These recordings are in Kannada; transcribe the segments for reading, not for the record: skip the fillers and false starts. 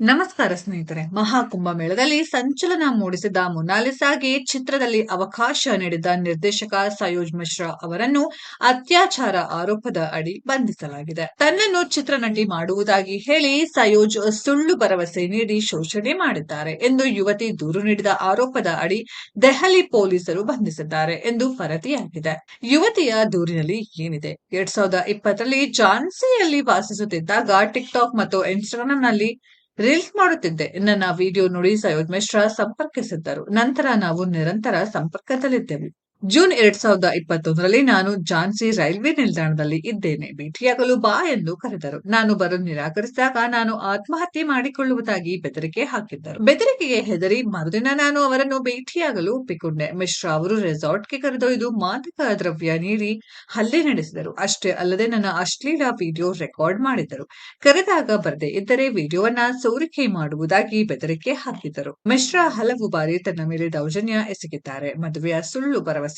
ನಮಸ್ಕಾರ ಸ್ನೇಹಿತರೆ. ಮಹಾಕುಂಭಮೇಳದಲ್ಲಿ ಸಂಚಲನ ಮೂಡಿಸಿದ ಮೊನಾಲಿಸಾಗೆ ಚಿತ್ರದಲ್ಲಿ ಅವಕಾಶ ನೀಡಿದ ನಿರ್ದೇಶಕ ಸಯೋಜ್ ಮಿಶ್ರಾ ಅವರನ್ನು ಅತ್ಯಾಚಾರ ಆರೋಪದ ಅಡಿ ಬಂಧಿಸಲಾಗಿದೆ. ತನ್ನನ್ನು ಚಿತ್ರನಟಿ ಮಾಡುವುದಾಗಿ ಹೇಳಿ ಸಯೋಜ್ ಸುಳ್ಳು ಭರವಸೆ ನೀಡಿ ಶೋಷಣೆ ಮಾಡಿದ್ದಾರೆ ಎಂದು ಯುವತಿ ದೂರು ನೀಡಿದ ಆರೋಪದ ಅಡಿ ದೆಹಲಿ ಪೊಲೀಸರು ಬಂಧಿಸಿದ್ದಾರೆ ಎಂದು ವರದಿಯಾಗಿದೆ. ಯುವತಿಯ ದೂರಿನಲ್ಲಿ ಏನಿದೆ? 2020ರಲ್ಲಿ ಝಾನ್ಸಿಯಲ್ಲಿ ವಾಸಿಸುತ್ತಿದ್ದಾಗ ಟಿಕ್ಟಾಕ್ ಮತ್ತು ಇನ್ಸ್ಟಾಗ್ರಾಂನಲ್ಲಿ ರೀಲ್ಸ್ ಮಾಡುತ್ತಿದ್ದೆ. ನನ್ನ ವಿಡಿಯೋ ನೋಡಿ ಸಯೋಜ್ ಮಿಶ್ರಾ ಸಂಪರ್ಕಿಸಿದ್ದರು. ನಂತರ ನಾವು ನಿರಂತರ ಸಂಪರ್ಕದಲ್ಲಿದ್ದೆವು. ಜೂನ್ 2021ರಲ್ಲಿ ನಾನು ಝಾನ್ಸಿ ರೈಲ್ವೆ ನಿಲ್ದಾಣದಲ್ಲಿ ಇದ್ದೇನೆ. ಭೇಟಿಯಾಗಲು ಬಾ ಎಂದು ಕರೆದರು. ನಾನು ಬರಲು ನಿರಾಕರಿಸಿದಾಗ ನಾನು ಆತ್ಮಹತ್ಯೆ ಮಾಡಿಕೊಳ್ಳುವುದಾಗಿ ಬೆದರಿಕೆ ಹಾಕಿದ್ದರು. ಬೆದರಿಕೆಗೆ ಹೆದರಿ ಮರುದಿನ ನಾನು ಅವರನ್ನು ಭೇಟಿಯಾಗಲು ಒಪ್ಪಿಕೊಂಡೆ. ಮಿಶ್ರಾ ಅವರು ರೆಸಾರ್ಟ್ಗೆ ಕರೆದೊಯ್ದು ಮಾದಕ ದ್ರವ್ಯ ನೀಡಿ ಹಲ್ಲೆ ನಡೆಸಿದರು. ಅಷ್ಟೇ ಅಲ್ಲದೆ ನನ್ನ ಅಶ್ಲೀಲ ವಿಡಿಯೋ ರೆಕಾರ್ಡ್ ಮಾಡಿದ್ದರು. ಕರೆದಾಗ ಬರದೇ ಇದ್ದರೆ ವಿಡಿಯೋವನ್ನ ಸೋರಿಕೆ ಮಾಡುವುದಾಗಿ ಬೆದರಿಕೆ ಹಾಕಿದ್ದರು. ಮಿಶ್ರಾ ಹಲವು ಬಾರಿ ತನ್ನ ಮೇಲೆ ದೌರ್ಜನ್ಯ ಎಸಗಿದ್ದಾರೆ. ಮದುವೆಯ ಸುಳ್ಳು ಭರವಸೆಗಳನ್ನು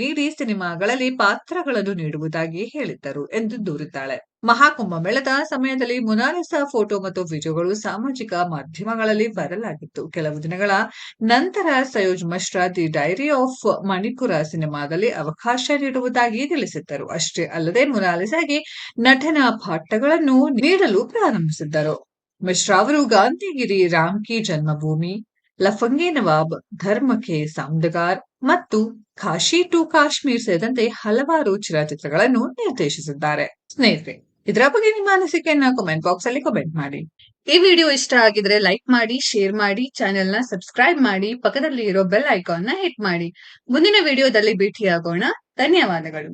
ನೀಡಿ ಸಿನಿಮಾಗಳಲ್ಲಿ ಪಾತ್ರಗಳನ್ನು ನೀಡುವುದಾಗಿ ಹೇಳಿದ್ದರು ಎಂದು ದೂರಿದ್ದಾಳೆ. ಮಹಾಕುಂಭಮೇಳದ ಸಮಯದಲ್ಲಿ ಮೊನಾಲಿಸಾ ಫೋಟೋ ಮತ್ತು ವಿಡಿಯೋಗಳು ಸಾಮಾಜಿಕ ಮಾಧ್ಯಮಗಳಲ್ಲಿ ವೈರಲ್ ಆಗಿತ್ತು. ಕೆಲವು ದಿನಗಳ ನಂತರ Sayoj Mishra the diary of Manipur ಸಿನಿಮಾದಲ್ಲಿ ಅವಕಾಶ ನೀಡುವುದಾಗಿ ತಿಳಿಸಿದ್ದರು. ಅಷ್ಟೇ ಅಲ್ಲದೆ ಮೊನಾಲಿಸಾಗೆ ನಟನ ಪಾಠಗಳನ್ನು ನೀಡಲು ಪ್ರಾರಂಭಿಸಿದ್ದರು. ಮಿಶ್ರಾ ಅವರು ಗಾಂಧಿಗಿರಿ, ರಾಮ್ ಕಿ ಜನ್ಮಭೂಮಿ, ಲಫಂಗೆ ನವಾಬ್, ಧರ್ಮ ಕೆ ಸಾಮ್ದಾರ್ ಮತ್ತು ಕಾಶಿ ಟು ಕಾಶ್ಮೀರ್ ಸೇರಿದಂತೆ ಹಲವಾರು ಚಿತ್ರಗಳನ್ನು ನಿರ್ದೇಶಿಸಿದ್ದಾರೆ. ಸ್ನೇಹಿತರೆ, ಇದರ ಬಗ್ಗೆ ನಿಮ್ಮ ಅನಿಸಿಕೆಯನ್ನ ಕಾಮೆಂಟ್ ಬಾಕ್ಸ್ ಅಲ್ಲಿ ಕಾಮೆಂಟ್ ಮಾಡಿ. ಈ ವಿಡಿಯೋ ಇಷ್ಟ ಆಗಿದ್ರೆ ಲೈಕ್ ಮಾಡಿ, ಶೇರ್ ಮಾಡಿ, ಚಾನೆಲ್ ನ ಸಬ್ಸ್ಕ್ರೈಬ್ ಮಾಡಿ, ಪಕ್ಕದಲ್ಲಿ ಇರೋ ಬೆಲ್ ಐಕಾನ್ ನ ಹಿಟ್ ಮಾಡಿ. ಮುಂದಿನ ವಿಡಿಯೋದಲ್ಲಿ ಭೇಟಿಯಾಗೋಣ. ಧನ್ಯವಾದಗಳು.